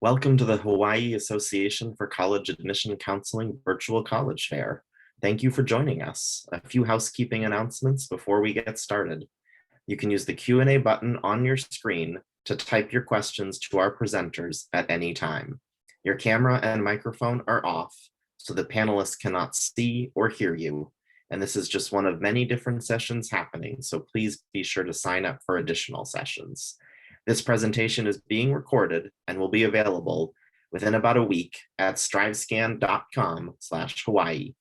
Welcome to the Hawaii Association for College Admission Counseling Virtual College Fair. Thank you for joining us. A few housekeeping announcements before we get started. You can use the Q&A button on your screen to type your questions to our presenters at any time. Your camera and microphone are off, so the panelists cannot see or hear you. And this is just one of many different sessions happening, so please be sure to sign up for additional sessions. This presentation is being recorded and will be available within about a week at strivescan.com/Hawaii.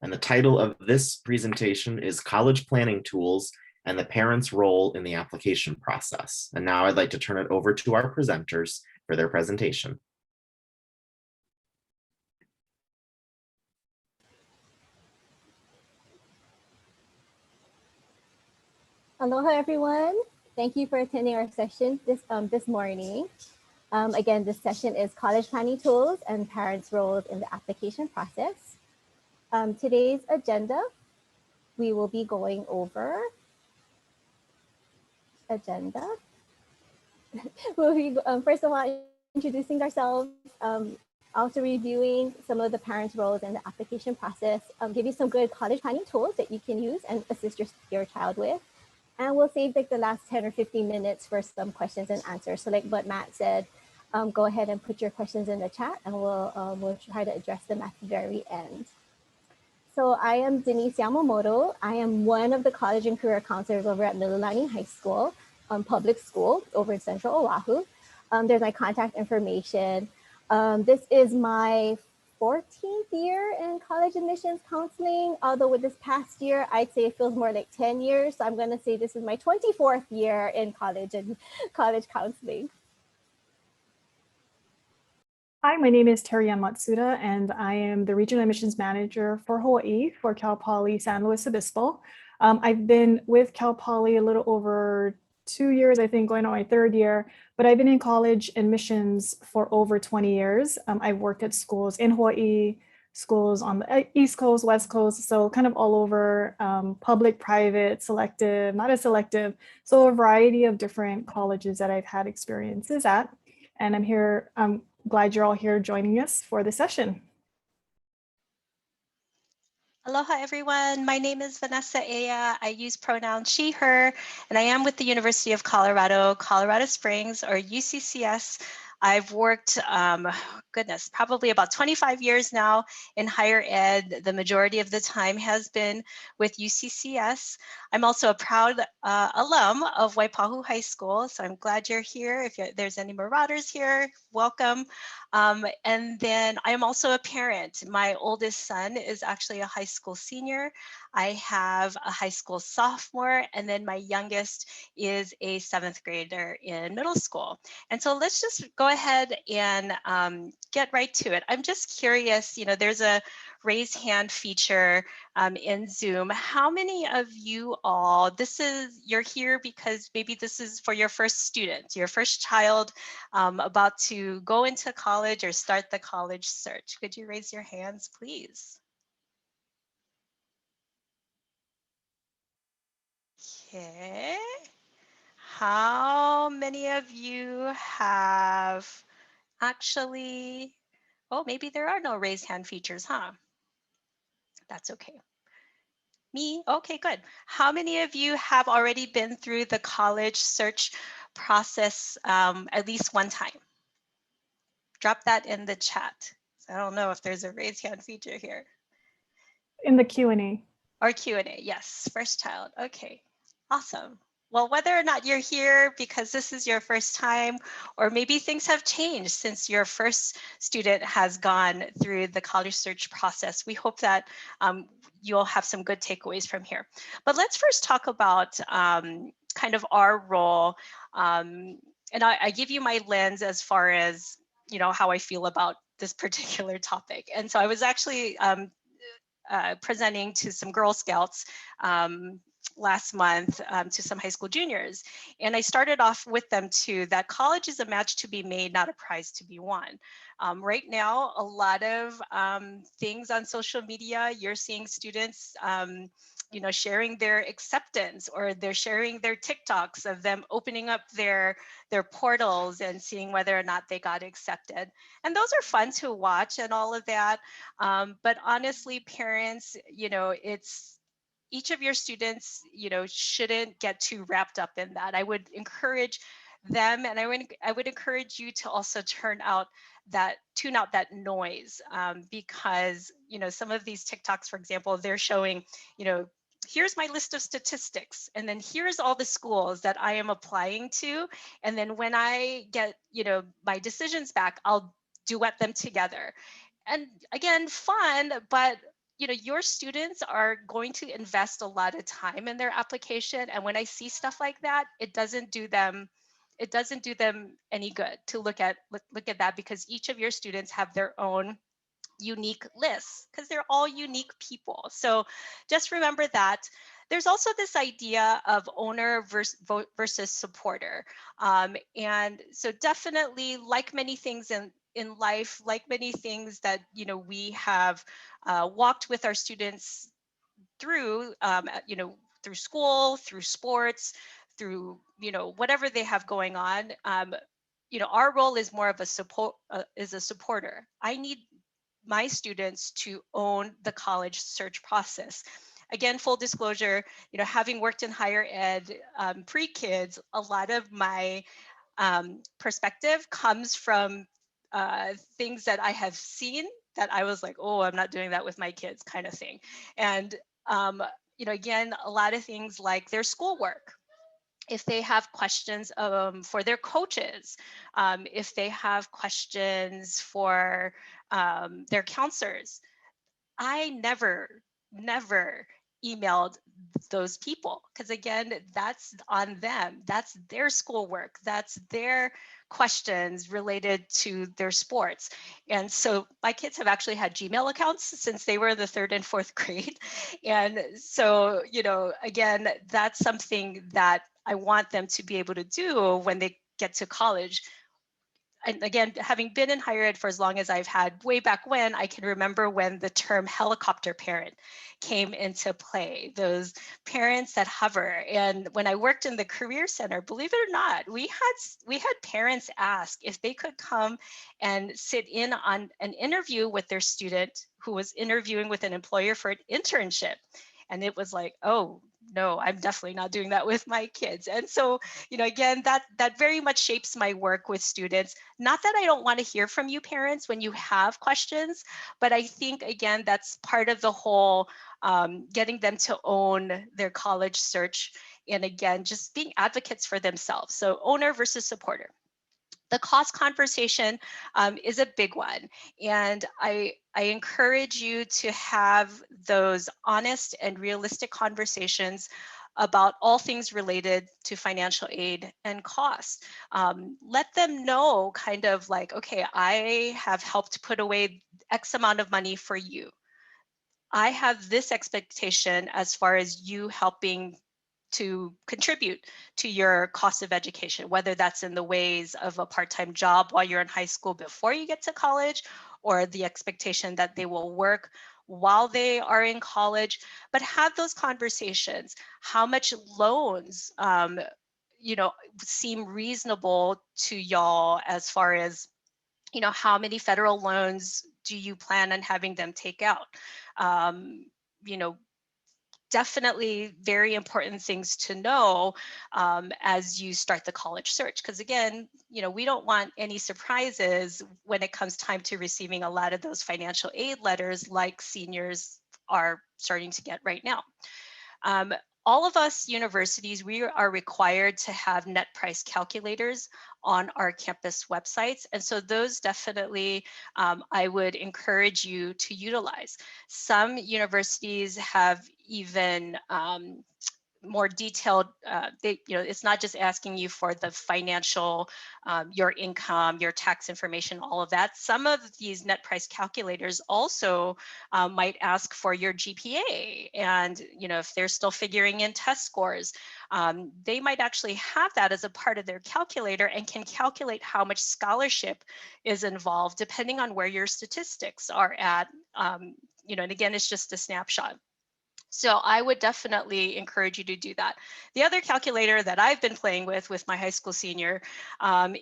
And the title of this presentation is College Planning Tools and the Parent's Role in the Application Process. And now I'd like to turn it over to our presenters for their presentation. Aloha, everyone. Thank you for attending our session this morning. Again, this session is College Planning Tools and Parents' Roles in the Application Process. Today's agenda, we will be going over agenda. We'll be, first of all, introducing ourselves, also reviewing some of the parents' roles in the application process, give you some good college planning tools that you can use and assist your child with. And we'll save like the last 10 or 15 minutes for some questions and answers. So like what Matt said, go ahead and put your questions in the chat and we'll try to address them at the very end. So I am Denise Yamamoto. I am one of the college and career counselors over at Mililani High School, public school over in Central Oahu. There's my contact information. This is my 14th year in college admissions counseling, although with this past year, I'd say it feels more like 10 years. So I'm going to say this is my 24th year in college and college counseling. Hi, my name is Terry-Ann Matsuda, and I am the Regional Admissions Manager for Hawaii for Cal Poly San Luis Obispo. I've been with Cal Poly a little over 2 years, I think, going on my 3rd year, but I've been in college admissions for over 20 years. I've worked at schools in Hawaii, schools on the East Coast, West Coast, so kind of all over, public, private, selective, not as selective. So a variety of different colleges that I've had experiences at. And I'm here, I'm glad you're all here joining us for the session. Aloha, everyone. My name is Vanessa Aya. I use pronouns she, her, and I am with the University of Colorado, Colorado Springs, or UCCF. I've worked, goodness, probably about 25 years now in higher ed. The majority of the time has been with UCCS. I'm also a proud alum of Waipahu High School, so I'm glad you're here. If there's any Marauders here, welcome. And then I am also a parent. My oldest son is actually a high school senior. I have a high school sophomore, and then my youngest is a 7th grader in middle school. And so let's just go ahead and get right to it. I'm just curious, you know, there's a raise hand feature in Zoom. How many of you all, you're here because maybe this is for your first student, your first child about to go into college or start the college search? Could you raise your hands, please? Okay. How many of you have actually, oh, maybe there are no raise hand features, huh? That's okay. Me? Okay, good. How many of you have already been through the college search process at least one time? Drop that in the chat. I don't know if there's a raise hand feature here. In the Q&A. Or Q&A, yes, first child. Okay, awesome. Well, whether or not you're here because this is your first time, or maybe things have changed since your first student has gone through the college search process, we hope that you'll have some good takeaways from here. But let's first talk about kind of our role. And I give you my lens as far as, you know, how I feel about this particular topic. And so I was actually presenting to some Girl Scouts last month to some high school juniors. And I started off with them too, that college is a match to be made, not a prize to be won. Right now, a lot of things on social media, you're seeing students sharing their acceptance, or they're sharing their TikToks of them opening up their portals and seeing whether or not they got accepted. And those are fun to watch and all of that. But honestly, parents, it's each of your students, shouldn't get too wrapped up in that. I would encourage them, and I would encourage you to also tune out that noise, because some of these TikToks, for example, they're showing, here's my list of statistics, and then here's all the schools that I am applying to, and then when I get my decisions back, I'll duet them together. And again, fun, but your students are going to invest a lot of time in their application, and when I see stuff like that, it doesn't do them any good to look at that, because each of your students have their own unique lists, because they're all unique people. So just remember that. There's also this idea of owner versus supporter. And so definitely, like many things in life, like many things that we have walked with our students through, through school, through sports, through whatever they have going on. Our role is more of a supporter. I need my students to own the college search process. Again, full disclosure, having worked in higher ed, pre-kids, a lot of my perspective comes from things that I have seen that I was like, oh, I'm not doing that with my kids, kind of thing. And again, a lot of things like their schoolwork, if they have questions for their coaches, if they have questions for their counselors, I never emailed those people, because again, that's on them. That's their schoolwork. That's their questions related to their sports. And so my kids have actually had Gmail accounts since they were the 3rd and 4th grade. And so, again, that's something that I want them to be able to do when they get to college. And again, having been in higher ed for as long as I've had, way back when, I can remember when the term helicopter parent came into play, those parents that hover. And when I worked in the Career Center, believe it or not, we had parents ask if they could come and sit in on an interview with their student who was interviewing with an employer for an internship. And it was like, oh, no, I'm definitely not doing that with my kids. And so, again, that very much shapes my work with students. Not that I don't want to hear from you parents when you have questions, but I think, again, that's part of the whole getting them to own their college search. And again, just being advocates for themselves. So owner versus supporter. The cost conversation is a big one. And I encourage you to have those honest and realistic conversations about all things related to financial aid and costs. Let them know kind of like, okay, I have helped put away X amount of money for you. I have this expectation as far as you helping to contribute to your cost of education, whether that's in the ways of a part-time job while you're in high school before you get to college, or the expectation that they will work while they are in college. But have those conversations. How much loans seem reasonable to y'all, as far as how many federal loans do you plan on having them take out? You know, definitely very important things to know as you start the college search, because again, we don't want any surprises when it comes time to receiving a lot of those financial aid letters like seniors are starting to get right now. All of us universities, we are required to have net price calculators on our campus websites. And so those definitely, I would encourage you to utilize. Some universities have even more detailed, it's not just asking you for the financial, your income, your tax information, all of that. Some of these net price calculators also might ask for your GPA. And, if they're still figuring in test scores, they might actually have that as a part of their calculator and can calculate how much scholarship is involved depending on where your statistics are at. And again, it's just a snapshot. So I would definitely encourage you to do that. The other calculator that I've been playing with my high school senior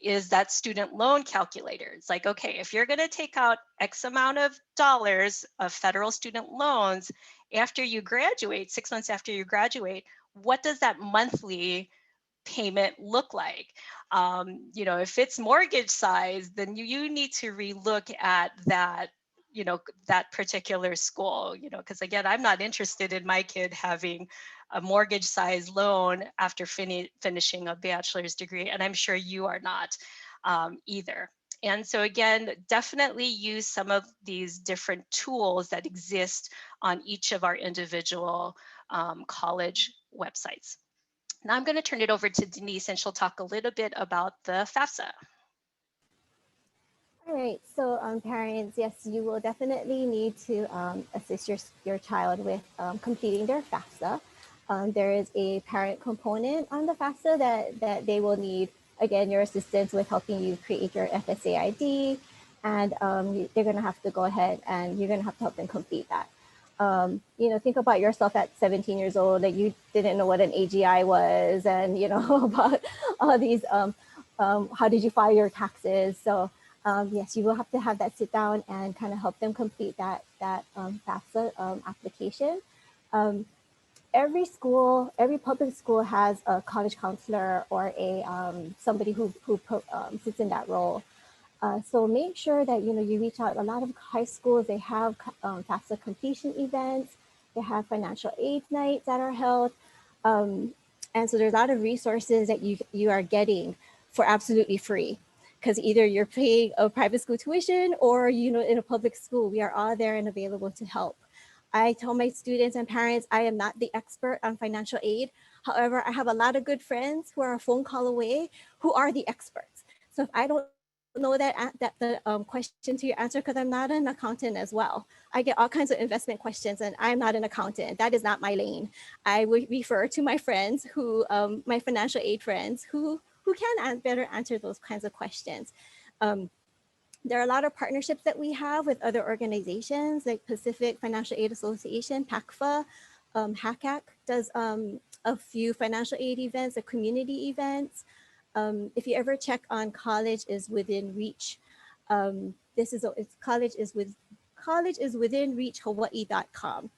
is that student loan calculator. It's like, okay, if you're going to take out X amount of dollars of federal student loans after you graduate, 6 months after you graduate, what does that monthly payment look like? If it's mortgage size, then you need to relook at that, that particular school, because again, I'm not interested in my kid having a mortgage size loan after finishing a bachelor's degree. And I'm sure you are not either. And so again, definitely use some of these different tools that exist on each of our individual college websites. Now I'm going to turn it over to Denise, and she'll talk a little bit about the FAFSA. All right, so parents, yes, you will definitely need to assist your child with completing their FAFSA. There is a parent component on the FAFSA that they will need, again, your assistance with helping you create your FSA ID, and they're going to have to go ahead and you're going to have to help them complete that. Think about yourself at 17 years old, that you didn't know what an AGI was, and about all these, how did you file your taxes? So yes, you will have to have that sit down and kind of help them complete that FAFSA application. Every school, every public school has a college counselor or a somebody who sits in that role. So make sure that you reach out. A lot of high schools, they have FAFSA completion events. They have financial aid nights that are held, and so there's a lot of resources that you are getting for absolutely free, because either you're paying a private school tuition or in a public school. We are all there and available to help. I tell my students and parents, I am not the expert on financial aid. However, I have a lot of good friends who are a phone call away who are the experts. So if I don't know that the question to your answer, because I'm not an accountant as well, I get all kinds of investment questions, and I'm not an accountant. That is not my lane. I would refer to my friends who, my financial aid friends who can better answer those kinds of questions. There are a lot of partnerships that we have with other organizations like Pacific Financial Aid Association, PACFA. HACAC does a few financial aid events, community events. If you ever check on College is Within Reach, College is Within Reach Hawaii.com.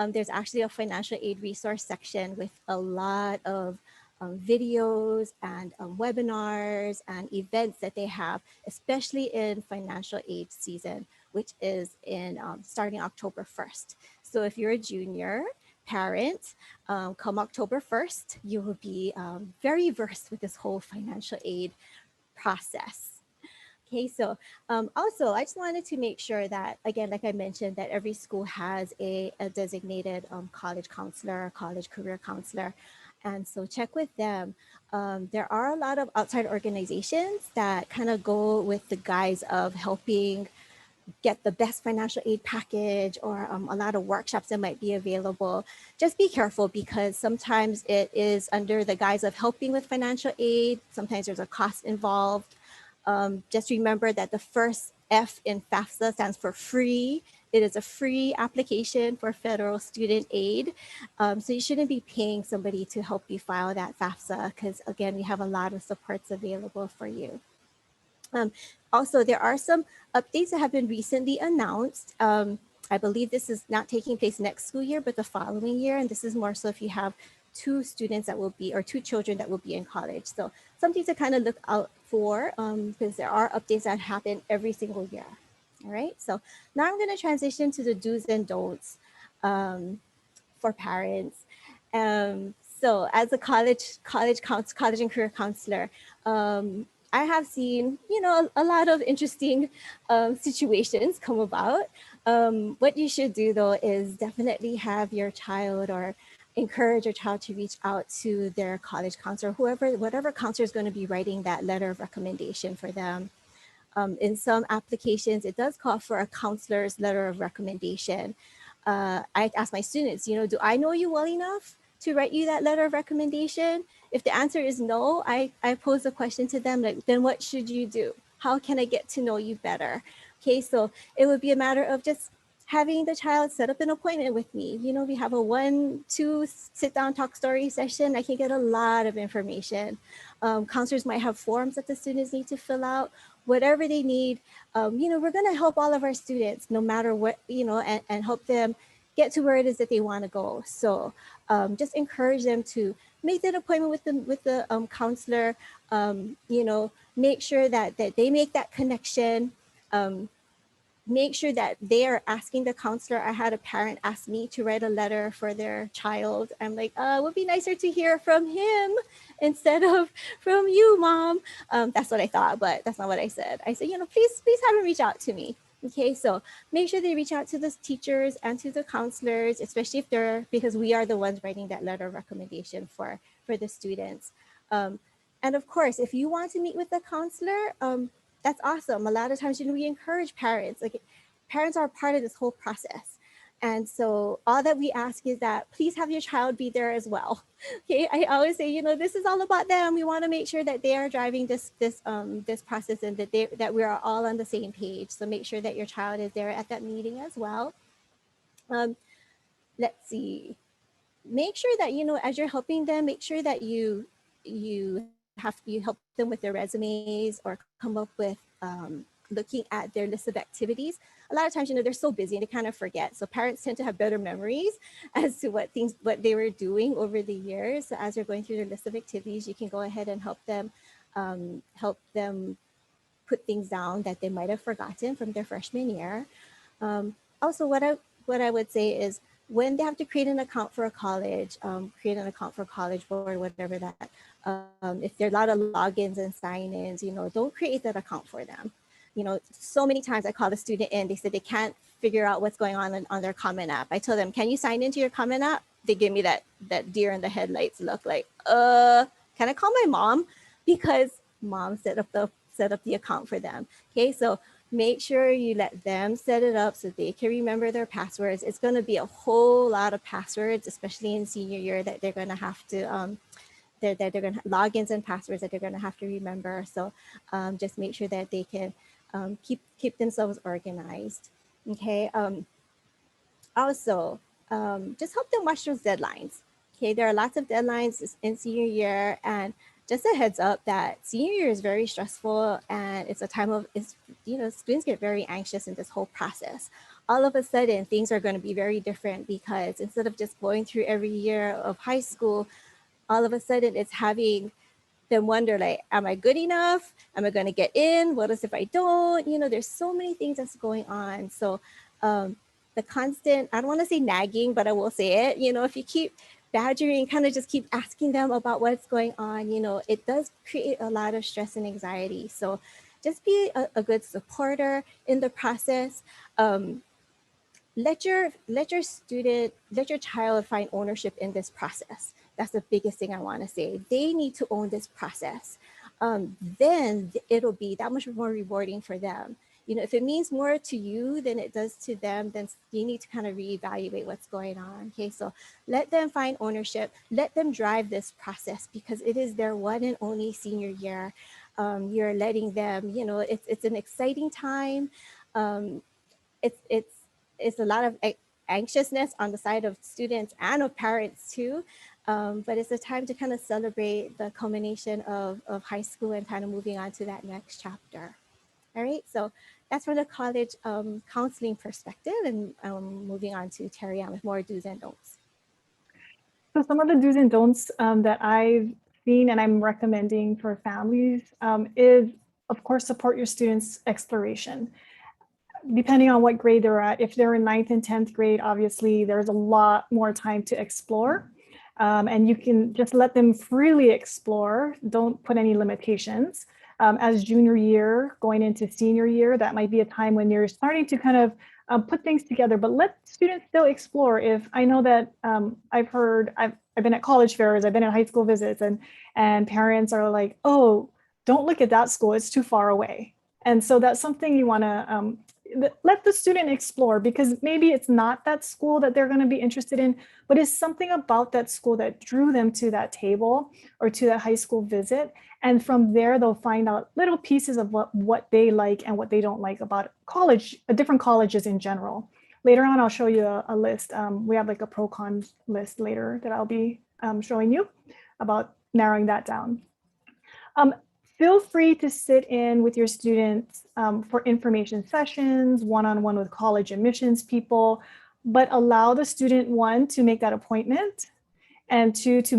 There's actually a financial aid resource section with a lot of videos and webinars and events that they have, especially in financial aid season, which is in starting October 1st. So if you're a junior parent, come October 1st, you will be very versed with this whole financial aid process. Okay, so also I just wanted to make sure that, again, like I mentioned, that every school has a designated college counselor, college career counselor. And so check with them. There are a lot of outside organizations that kind of go with the guise of helping get the best financial aid package, or a lot of workshops that might be available. Just be careful, because sometimes it is under the guise of helping with financial aid. Sometimes there's a cost involved. Just remember that the first F in FAFSA stands for free. It is a free application for federal student aid. So you shouldn't be paying somebody to help you file that FAFSA, because again, we have a lot of supports available for you. Also, there are some updates that have been recently announced. I believe this is not taking place next school year, but the following year. And this is more so if you have two students that will be, or two children that will be in college. So something to kind of look out for, because there are updates that happen every single year. All right, so now I'm going to transition to the do's and don'ts for parents. So as a college and career counselor, I have seen, a lot of interesting situations come about. What you should do, though, is definitely have your child, or encourage your child to reach out to their college counselor, whatever counselor is going to be writing that letter of recommendation for them. In some applications, it does call for a counselor's letter of recommendation. I ask my students, do I know you well enough to write you that letter of recommendation? If the answer is no, I pose a question to them, like, then what should you do? How can I get to know you better? Okay, so it would be a matter of just having the child set up an appointment with me. You know, we have a 1-2 sit down talk story session. I can get a lot of information. Counselors might have forms that the students need to fill out, whatever they need. You know, we're going to help all of our students no matter what, you know, and help them get to where it is that they want to go. So just encourage them to make that appointment with the counselor. You know, make sure that they make that connection. Make sure that they are asking the counselor. I had a parent ask me to write a letter for their child. I'm like, it would be nicer to hear from him instead of from you, mom. That's what I thought, but that's not what I said. I said, you know, please have him reach out to me. Okay, so make sure they reach out to the teachers and to the counselors, especially if they're, because we are the ones writing that letter of recommendation for the students. And of course, if you want to meet with the counselor, that's awesome. A lot of times, you know, we encourage parents, like parents are part of this whole process. And so all that we ask is that please have your child be there as well. Okay, I always say, you know, this is all about them. We want to make sure that they are driving this process and that we are all on the same page. So make sure that your child is there at that meeting as well. Let's see. Make sure that, you know, as you're helping them, make sure that you help them with their resumes or come up with looking at their list of activities. A lot of times, you know, they're so busy and they kind of forget. So parents tend to have better memories as to what they were doing over the years. So as you're going through their list of activities, you can go ahead and help them put things down that they might have forgotten from their freshman year. Also, what I would say is when they have to create an account for a college, create an account for a college board, whatever that, if there are a lot of logins and sign-ins, you know, don't create that account for them. You know, so many times I call the student in, they said they can't figure out what's going on their Common App. I told them, can you sign into your Common App? They give me that deer in the headlights look like, can I call my mom? Because mom set up the account for them. Okay, so make sure you let them set it up so they can remember their passwords. It's going to be a whole lot of passwords, especially in senior year, that they're going to have to they're going to logins and passwords that they're going to have to remember. So just make sure that they can keep themselves organized. Okay. Also, just help them watch those deadlines. Okay, there are lots of deadlines in senior year, and just a heads up that senior year is very stressful, and it's a time of, you know, students get very anxious in this whole process. All of a sudden, things are going to be very different because instead of just going through every year of high school, all of a sudden it's having them wonder, like, am I good enough? Am I going to get in? What else if I don't? You know, there's so many things that's going on. So the constant, I don't want to say nagging, but I will say it, you know, if you keep badgering, kind of just keep asking them about what's going on, you know, it does create a lot of stress and anxiety. So just be a good supporter in the process. Let your child find ownership in this process. That's the biggest thing I want to say. They need to own this process. Then it'll be that much more rewarding for them. You know, if it means more to you than it does to them, then you need to kind of reevaluate what's going on. Okay, so let them find ownership. Let them drive this process because it is their one and only senior year. You're letting them, you know, it's an exciting time. It's a lot of anxiousness on the side of students and of parents too. But it's a time to kind of celebrate the culmination of high school and kind of moving on to that next chapter. All right, so that's from the college counseling perspective, and moving on to Terry Ann with more do's and don'ts. So some of the do's and don'ts that I've seen and I'm recommending for families is, of course, support your students' exploration. Depending on what grade they're at, if they're in 9th and 10th grade, obviously there's a lot more time to explore. And you can just let them freely explore. Don't put any limitations. As junior year, going into senior year, that might be a time when you're starting to kind of put things together, but let students still explore. If I know that I've been at college fairs, I've been at high school visits, and parents are like, oh, don't look at that school, it's too far away. And so that's something you want to let the student explore, because maybe it's not that school that they're going to be interested in, but it's something about that school that drew them to that table or to that high school visit. And from there, they'll find out little pieces of what they like and what they don't like about college, different colleges in general. Later on, I'll show you a list. We have like a pro-con list later that I'll be showing you about narrowing that down. Feel free to sit in with your students for information sessions, one-on-one with college admissions people, but allow the student, one, to make that appointment, and two, to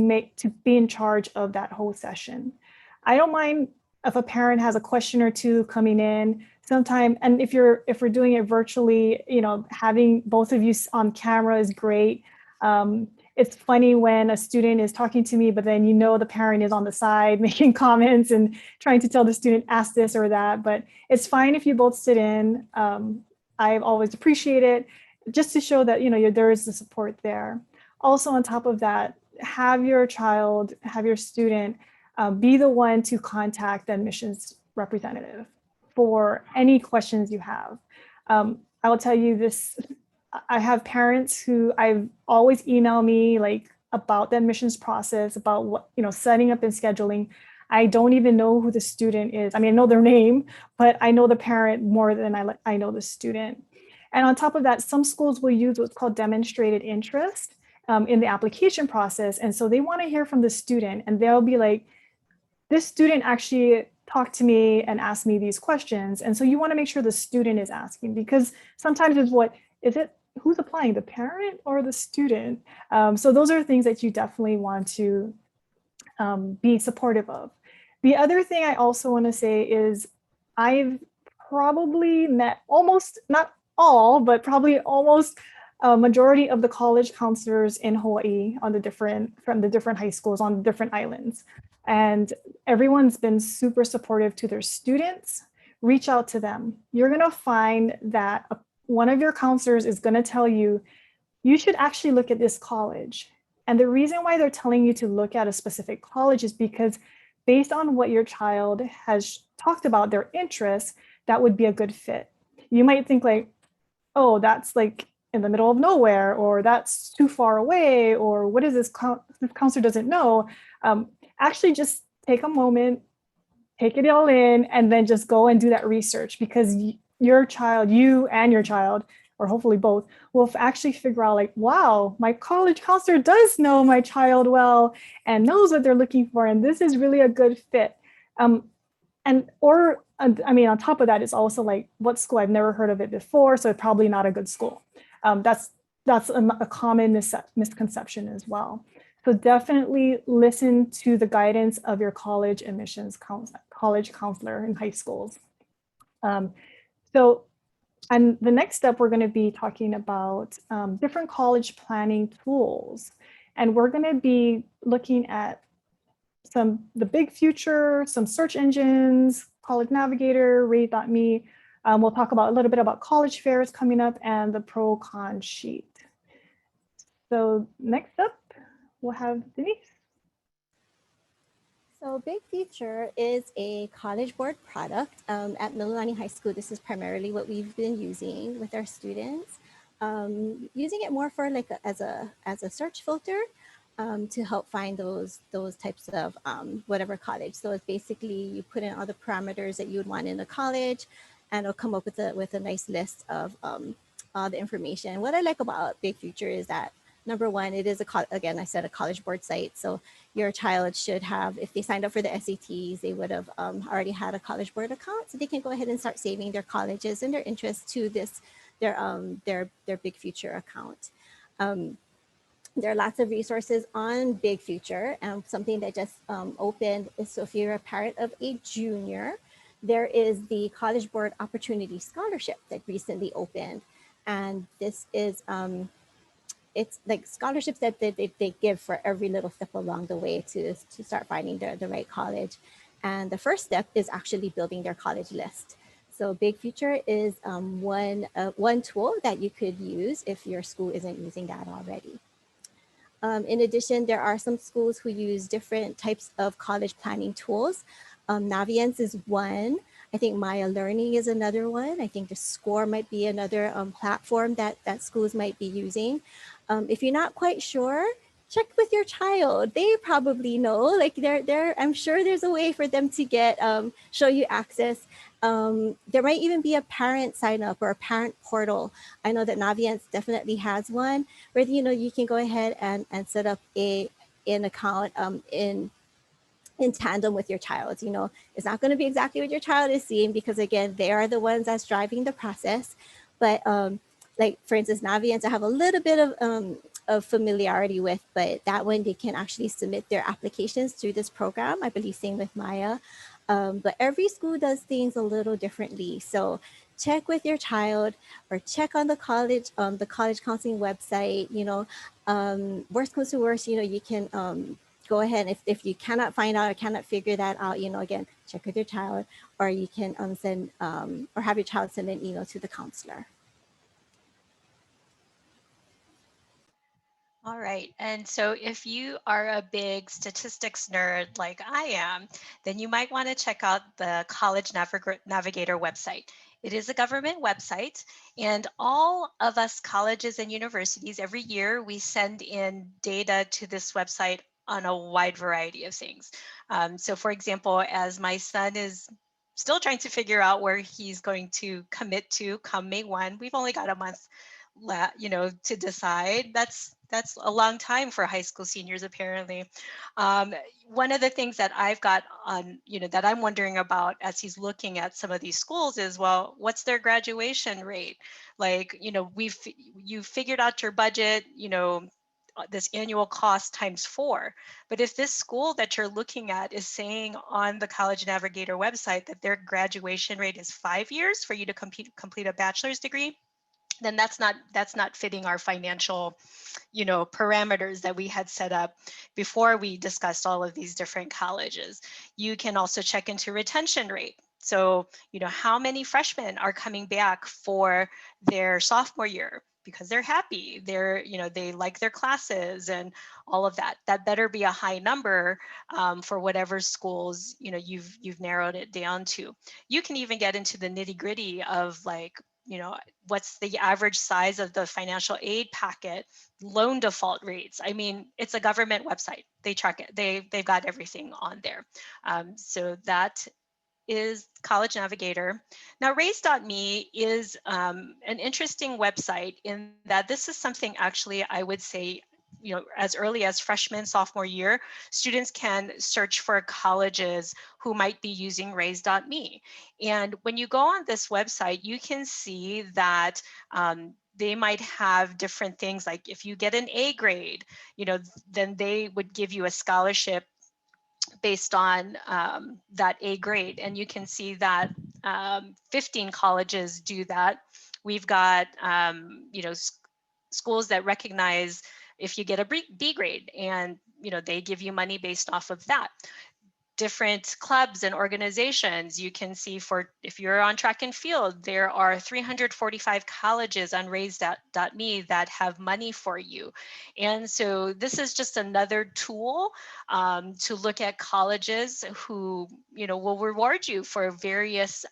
be in charge of that whole session. I don't mind if a parent has a question or two coming in sometime, and if we're doing it virtually, having both of you on camera is great. It's funny when a student is talking to me, but then the parent is on the side making comments and trying to tell the student, ask this or that, but it's fine if you both sit in. I've always appreciated it, just to show that there is the support there. Also, on top of that, have your student be the one to contact the admissions representative for any questions you have. I will tell you this, I have parents who I've always emailed me about the admissions process, about what, setting up and scheduling. I don't even know who the student is. I mean, I know their name, but I know the parent more than I know the student. And on top of that, some schools will use what's called demonstrated interest in the application process. And so they want to hear from the student, and they'll be like, this student actually talked to me and asked me these questions. And so you want to make sure the student is asking, because sometimes who's applying, the parent or the student? So those are things that you definitely want to be supportive of. The other thing I also want to say is I've probably met almost, not all, but probably almost a majority of the college counselors in Hawaii from the different high schools on the different islands. And everyone's been super supportive to their students. Reach out to them. You're going to find that one of your counselors is going to tell you, you should actually look at this college. And the reason why they're telling you to look at a specific college is because based on what your child has talked about, their interests, that would be a good fit. You might think oh, that's in the middle of nowhere, or that's too far away, or what is this counselor doesn't know. Actually, just take a moment, take it all in, and then just go and do that research, because you and your child, or hopefully both, will actually figure out wow, my college counselor does know my child well and knows what they're looking for, and this is really a good fit. On top of that, it's also what school? I've never heard of it before, so it's probably not a good school. That's a common misconception as well. So definitely listen to the guidance of your college admissions college counselor in high schools. And the next step, we're going to be talking about different college planning tools. And we're going to be looking at the Big Future, some search engines, College Navigator, Rate.me. We'll talk a little bit about college fairs coming up and the pro-con sheet. So next up, we'll have Denise. So Big Future is a College Board product. At Mililani High School, this is primarily what we've been using with our students. Using it more for as a search filter to help find those types of whatever college. So it's basically you put in all the parameters that you would want in a college, and it'll come up with a nice list of all the information. What I like about Big Future is that, number one, it is again, I said, a College Board site. So your child should have, if they signed up for the SATs, they would have already had a College Board account. So they can go ahead and start saving their colleges and their interests to their Big Future account. There are lots of resources on Big Future, and something that just opened is, so if you're a parent of a junior, there is the College Board Opportunity Scholarship that recently opened. And this is, it's like scholarships that they give for every little step along the way to start finding the right college. And the first step is actually building their college list. So Big Future is one tool that you could use if your school isn't using that already. In addition, there are some schools who use different types of college planning tools. Naviance is one. I think Maya Learning is another one. I think the Score might be another platform that schools might be using. If you're not quite sure, check with your child. They probably know, like I'm sure there's a way for them to get, show you access. There might even be a parent sign up or a parent portal. I know that Naviance definitely has one where, you can go ahead and set up an account in tandem with your child. It's not going to be exactly what your child is seeing, because again, they are the ones that's driving the process. But like for instance, Naviance, I have a little bit of familiarity with, but that one, they can actually submit their applications through this program. I believe same with Maya. But every school does things a little differently. So check with your child, or check on the college counseling website. Worst comes to worst, you can go ahead. If you cannot find out or cannot figure that out, again, check with your child, or you can send or have your child send an email to the counselor. All right. And so if you are a big statistics nerd like I am, then you might want to check out the College Navigator website. It is a government website, and all of us colleges and universities, every year we send in data to this website on a wide variety of things. So for example, as my son is still trying to figure out where he's going to commit to come May 1, we've only got a month to decide. That's a long time for high school seniors, apparently. One of the things that I've got on, that I'm wondering about as he's looking at some of these schools is, well, what's their graduation rate? Like, you figured out your budget, this annual cost times 4. But if this school that you're looking at is saying on the College Navigator website that their graduation rate is 5 years for you to complete a bachelor's degree, then that's not fitting our financial, parameters that we had set up before we discussed all of these different colleges. You can also check into retention rate. So, how many freshmen are coming back for their sophomore year because they're happy, they like their classes and all of that. That better be a high number for whatever schools, you've narrowed it down to. You can even get into the nitty gritty of like, what's the average size of the financial aid packet, loan default rates. I mean, it's a government website. They track it. They've got everything on there. So that is College Navigator. Now, raise.me is an interesting website in that this is something actually I would say, as early as freshman, sophomore year, students can search for colleges who might be using raise.me. And when you go on this website, you can see that they might have different things, like if you get an A grade, then they would give you a scholarship based on that A grade. And you can see that 15 colleges do that. We've got, schools that recognize if you get a B grade, and, they give you money based off of that. Different clubs and organizations, you can see if you're on track and field, there are 345 colleges on raise.me that have money for you. And so this is just another tool to look at colleges who, will reward you for various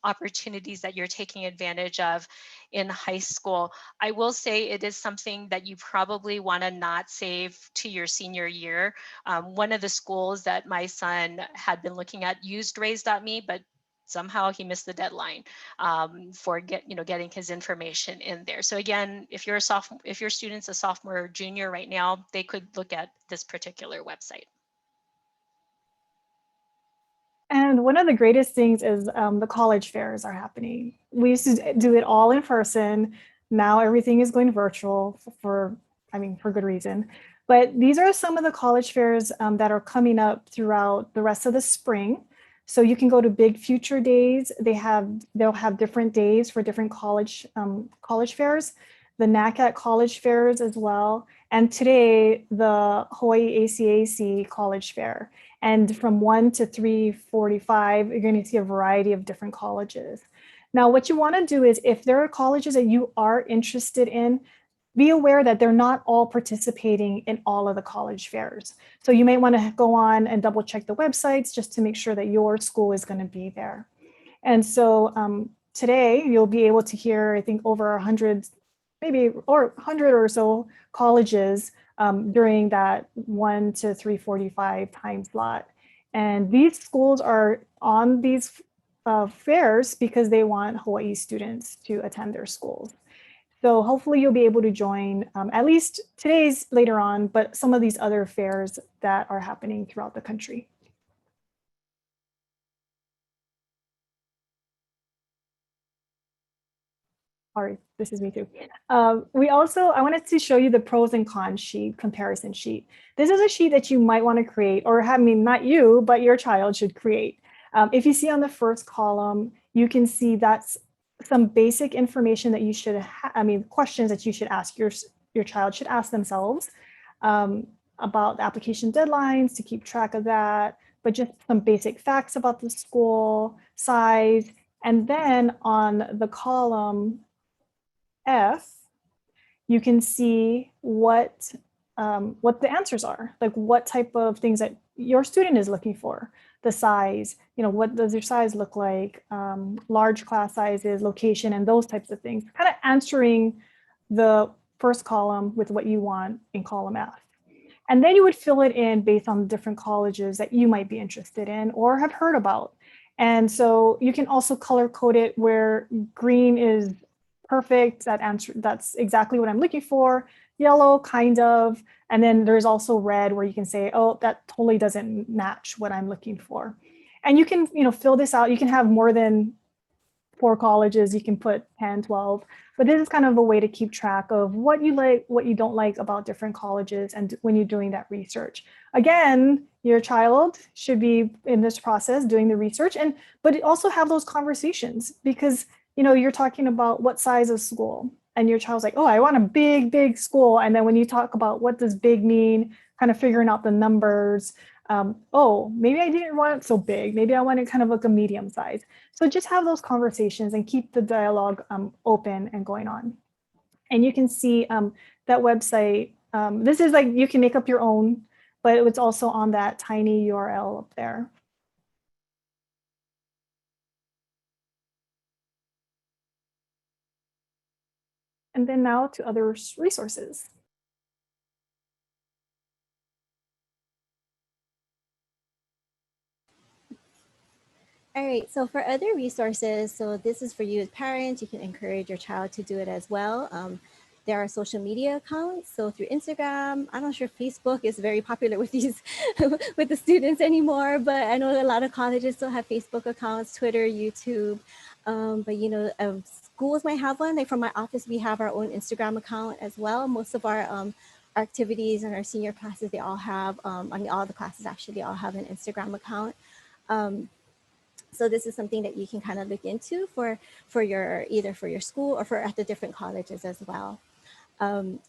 opportunities that you're taking advantage of in high school. I will say it is something that you probably want to not save to your senior year. One of the schools that my son had been looking at used raise.me, but somehow he missed the deadline for getting his information in there. So again, if your student's a sophomore or junior right now, they could look at this particular website. And one of the greatest things is the college fairs are happening. We used to do it all in person. Now everything is going virtual for good reason. But these are some of the college fairs that are coming up throughout the rest of the spring. So you can go to Big Future Days. They'll have different days for different college fairs. The NACAT college fairs as well. And today, the Hawaii ACAC college fair. And from 1 to 3:45, you're going to see a variety of different colleges. Now, what you want to do is, if there are colleges that you are interested in, be aware that they're not all participating in all of the college fairs. So you may want to go on and double check the websites just to make sure that your school is going to be there. And so today you'll be able to hear, I think, over 100 or so colleges during that 1 to 3:45 time slot. And these schools are on these fairs because they want Hawaii students to attend their schools. So hopefully you'll be able to join at least today's later on, but some of these other fairs that are happening throughout the country. Sorry, this is me too. I wanted to show you the pros and cons sheet, comparison sheet. This is a sheet that you might want to create, or I mean, not you, but your child should create. If you see on the first column, you can see that's some basic information that you should, questions that you should ask your child should ask themselves about the application deadlines to keep track of that, but just some basic facts about the school, size, and then on the column F, you can see what the answers are, like what type of things that your student is looking for, the size, what does your size look like, large class sizes, location, and those types of things, kind of answering the first column with what you want in column F. And then you would fill it in based on different colleges that you might be interested in or have heard about. And so you can also color code it where green is perfect, that's exactly what I'm looking for, yellow kind of, and then there's also red where you can say, oh, that totally doesn't match what I'm looking for. And you can fill this out. You can have more than 4 colleges, you can put 10, 12, but this is kind of a way to keep track of what you like, what you don't like about different colleges and when you're doing that research. Again, your child should be in this process doing the research, but also have those conversations, because you're talking about what size of school, and your child's like, oh, I want a big, big school. And then when you talk about what does big mean, kind of figuring out the numbers, oh, maybe I didn't want it so big. Maybe I want it kind of like a medium size. So just have those conversations and keep the dialogue open and going on. And you can see that website. This is like, you can make up your own, but it's also on that tiny URL up there. And then now to other resources. All right, so for other resources, so this is for you as parents, you can encourage your child to do it as well. There are social media accounts. So through Instagram, I'm not sure if Facebook is very popular with these, with the students anymore, but I know a lot of colleges still have Facebook accounts, Twitter, YouTube. But schools might have one. Like from my office, we have our own Instagram account as well. Most of our activities and our senior classes, they all have, all the classes actually all have an Instagram account. So this is something that you can kind of look into for either for your school or for at the different colleges as well.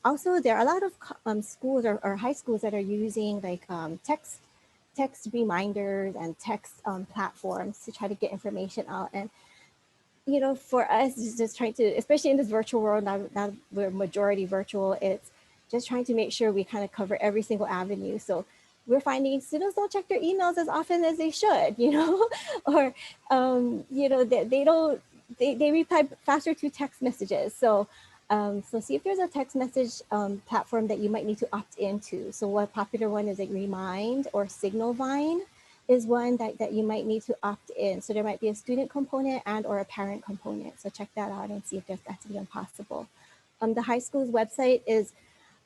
Also, there are a lot of schools or high schools that are using like text reminders and text platforms to try to get information out. And for us, it's just trying to, especially in this virtual world, now we're majority virtual, it's just trying to make sure we kind of cover every single avenue. So we're finding students don't check their emails as often as they should, or, they reply faster to text messages. So see if there's a text message platform that you might need to opt into. So one popular one is like Remind or Signalvine is one that you might need to opt in. So there might be a student component and or a parent component. So check that out and see if that's even possible. The high school's website is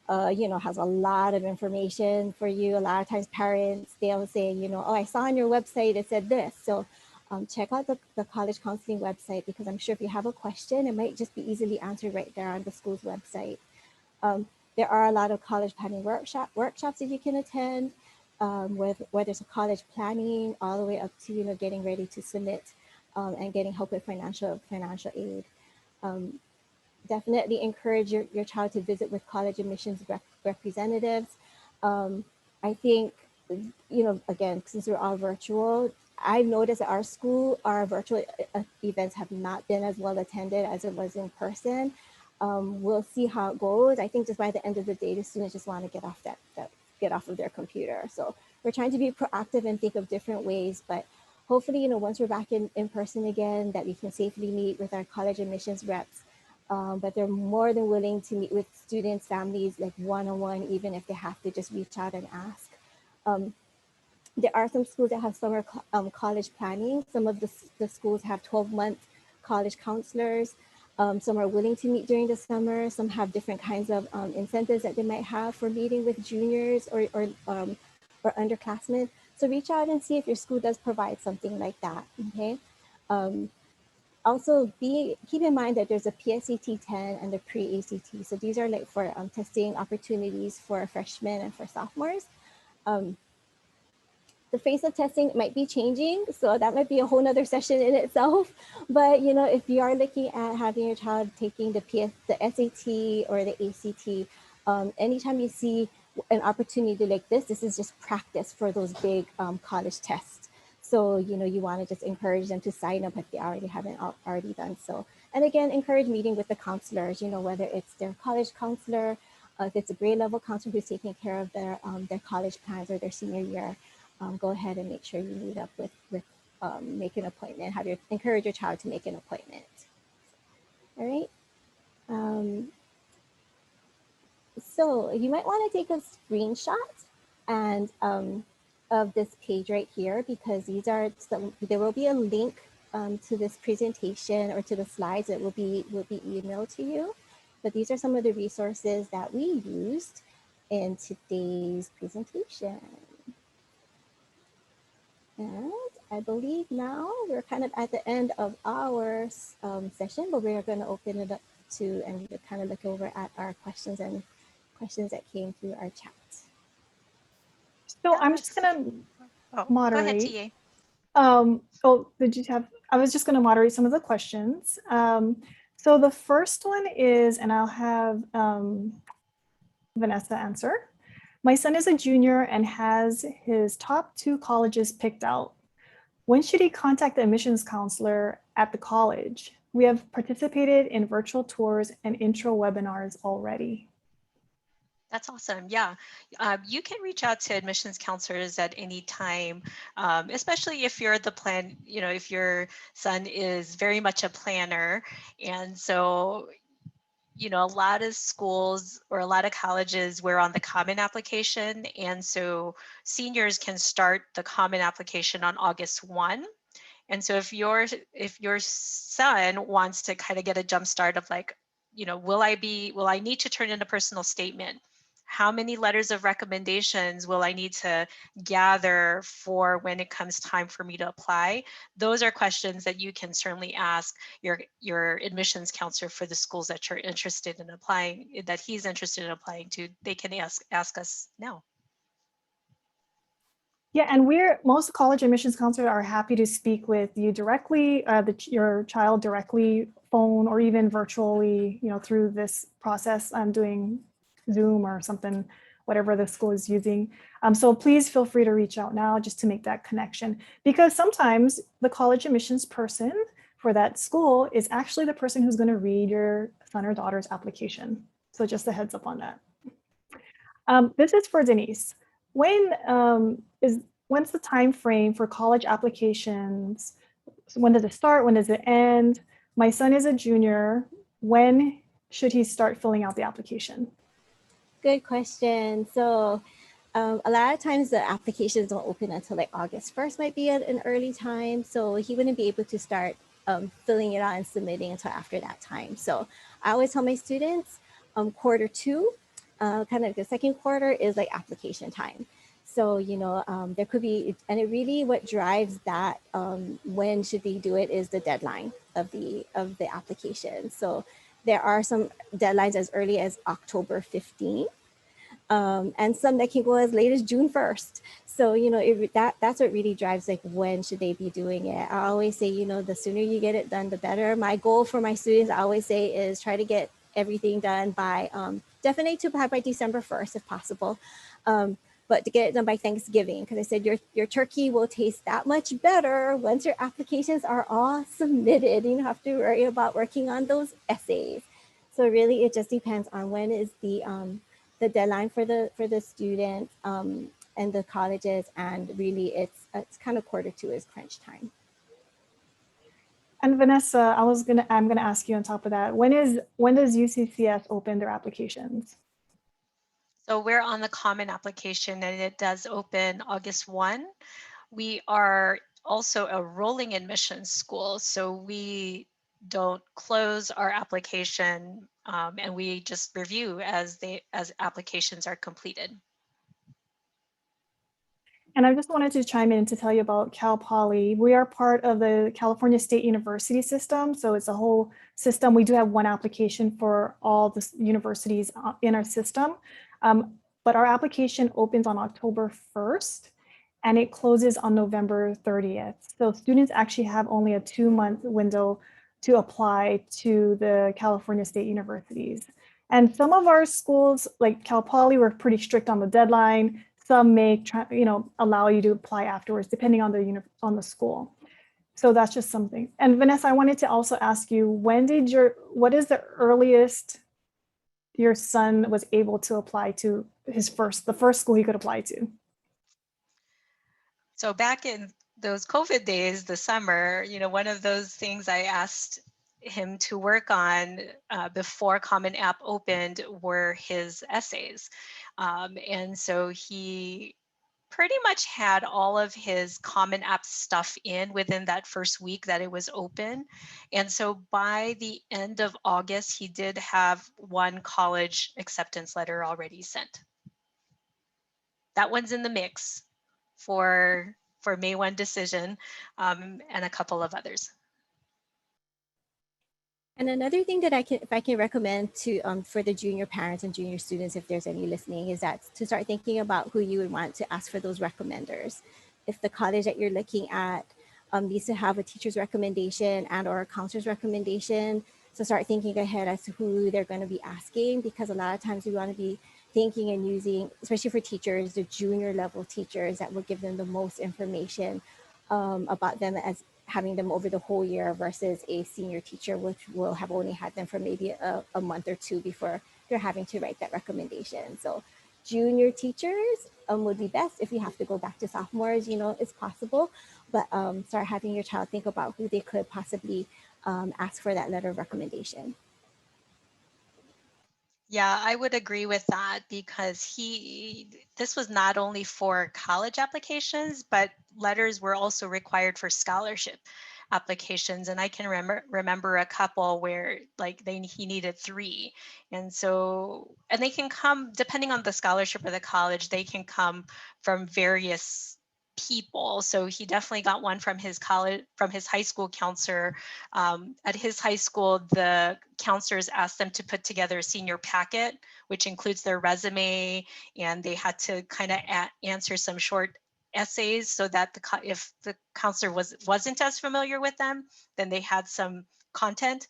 has a lot of information for you. A lot of times parents, they'll say, oh, I saw on your website, it said this. So check out the college counseling website, because I'm sure if you have a question, it might just be easily answered right there on the school's website. There are a lot of college planning workshops that you can attend, whether it's a college planning all the way up to, getting ready to submit and getting help with financial aid. Definitely encourage your child to visit with college admissions representatives. I think, again, since we're all virtual, I've noticed at our school, our virtual events have not been as well attended as it was in person. We'll see how it goes. I think just by the end of the day, the students just want to get off of their computer. So we're trying to be proactive and think of different ways, but hopefully, once we're back in person again, that we can safely meet with our college admissions reps. but they're more than willing to meet with students, families, like one-on-one, even if they have to just reach out and ask. There are some schools that have summer college planning. Some of the schools have 12-month college counselors. Some are willing to meet during the summer. Some have different kinds of incentives that they might have for meeting with juniors or underclassmen. So reach out and see if your school does provide something like that, okay? Also keep in mind that there's a PSAT 10 and the pre-ACT. So these are like for testing opportunities for freshmen and for sophomores. The phase of testing might be changing, so that might be a whole nother session in itself. But you know, if you are looking at having your child taking the SAT or the ACT, anytime you see an opportunity like this is just practice for those big college tests. So you know, you want to just encourage them to sign up if they haven't already done so. And again, encourage meeting with the counselors. You know, whether it's their college counselor, if it's a grade level counselor who's taking care of their college plans or their senior year. Go ahead and make sure you meet up with make an appointment. Encourage your child to make an appointment. All right. So you might want to take a screenshot and of this page right here, because there will be a link to this presentation or to the slides that will be emailed to you. But these are some of the resources that we used in today's presentation. And I believe now we're kind of at the end of our session, but we're going to open it up to and kind of look over at our questions that came through our chat. So I'm just going to moderate. Go ahead, TA. I was just going to moderate some of the questions. So the first one is, and I'll have Vanessa answer. My son is a junior and has his top 2 colleges picked out. When should he contact the admissions counselor at the college? We have participated in virtual tours and intro webinars already. That's awesome. Yeah, you can reach out to admissions counselors at any time, especially if you're the plan, you know, if your son is very much a planner. And so, you know, a lot of schools or a lot of colleges, we're on the common application. And so seniors can start the common application on August 1. And so if your son wants to kind of get a jump start of like, you know, will I need to turn in a personal statement? How many letters of recommendations will I need to gather for when it comes time for me to apply? Those are questions that you can certainly ask your admissions counselor for the schools that you're interested in applying, that he's interested in applying to. They can ask us now. Yeah, and most college admissions counselors are happy to speak with you directly, your child directly, phone or even virtually, you know, through this process. I'm doing Zoom or something, whatever the school is using. So please feel free to reach out now just to make that connection, because sometimes the college admissions person for that school is actually the person who's going to read your son or daughter's application. So just a heads up on that. This is for Denise. When's the time frame for college applications? So when does it start? When does it end? My son is a junior. When should he start filling out the application? Good question. So a lot of times the applications don't open until like August 1st might be an early time. So he wouldn't be able to start filling it out and submitting until after that time. So I always tell my students quarter 2, kind of the second quarter is like application time. So, you know, there could be, and it really what drives that when should they do it is the deadline of the application. So there are some deadlines as early as October 15th, and some that can go as late as June 1st. So, you know, that's what really drives like when should they be doing it. I always say, you know, the sooner you get it done, the better. My goal for my students, I always say, is try to get everything done by, definitely to by December 1st if possible. But to get it done by Thanksgiving, because I said your turkey will taste that much better once your applications are all submitted. You don't have to worry about working on those essays. So really, it just depends on when is the deadline for the students and the colleges, and really it's kind of quarter 2 is crunch time. And Vanessa, I'm gonna ask you on top of that. When does UCCF open their applications? So we're on the common application and it does open August 1. We are also a rolling admissions school, so we don't close our application and we just review as applications are completed. And I just wanted to chime in to tell you about Cal Poly. We are part of the California State University system. So it's a whole system. We do have one application for all the universities in our system. But our application opens on October 1st and it closes on November 30th. So students actually have only a 2-month window to apply to the California State Universities. And some of our schools, like Cal Poly, were pretty strict on the deadline. Some may try, allow you to apply afterwards, depending on the school. So that's just something. And Vanessa, I wanted to also ask you, what is the earliest your son was able to apply to the first school he could apply to? So back in those COVID days, the summer, one of those things I asked him to work on before Common App opened were his essays. And so he pretty much had all of his Common App stuff in within that first week that it was open. And so by the end of August, he did have one college acceptance letter already sent. That one's in the mix for May 1 decision and a couple of others. And another thing that if I can recommend to for the junior parents and junior students, if there's any listening, is that to start thinking about who you would want to ask for those recommenders. If the college that you're looking at needs to have a teacher's recommendation and or a counselor's recommendation, so start thinking ahead as to who they're going to be asking, because a lot of times we want to be thinking and using, especially for teachers, the junior level teachers that will give them the most information about them as having them over the whole year versus a senior teacher, which will have only had them for maybe a month or two before they're having to write that recommendation. So junior teachers would be best. If you have to go back to sophomores, it's possible, but start having your child think about who they could possibly ask for that letter of recommendation. Yeah, I would agree with that, because this was not only for college applications, but letters were also required for scholarship applications. And I can remember a couple where he needed 3. And they can come, depending on the scholarship or the college, they can come from various people. So he definitely got one from his high school counselor. At his high school, the counselors asked them to put together a senior packet, which includes their resume, and they had to kind of answer some short essays so that if the counselor wasn't as familiar with them, then they had some content.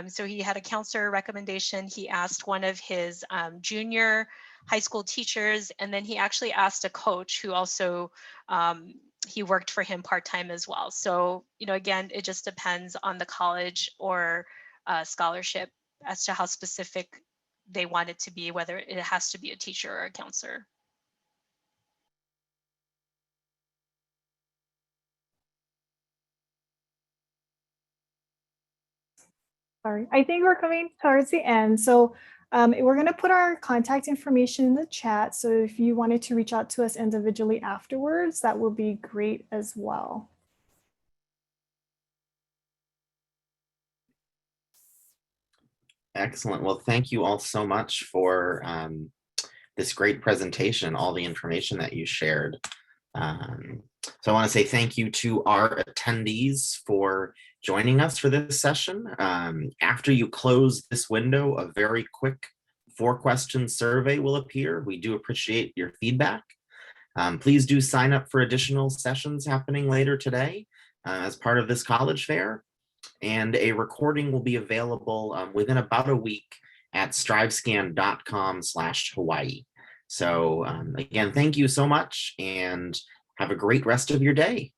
So he had a counselor recommendation. He asked one of his junior high school teachers, and then he actually asked a coach who also he worked for him part-time as well. So, again, it just depends on the college or scholarship as to how specific they want it to be, whether it has to be a teacher or a counselor. Sorry, I think we're coming towards the end. So we're going to put our contact information in the chat. So if you wanted to reach out to us individually afterwards, that would be great as well. Excellent. Well, thank you all so much for this great presentation, all the information that you shared. So I want to say thank you to our attendees for joining us for this session. After you close this window, a very quick 4-question survey will appear. We do appreciate your feedback. Please do sign up for additional sessions happening later today as part of this college fair. And a recording will be available within about a week at strivescan.com/Hawaii. So again, thank you so much and have a great rest of your day.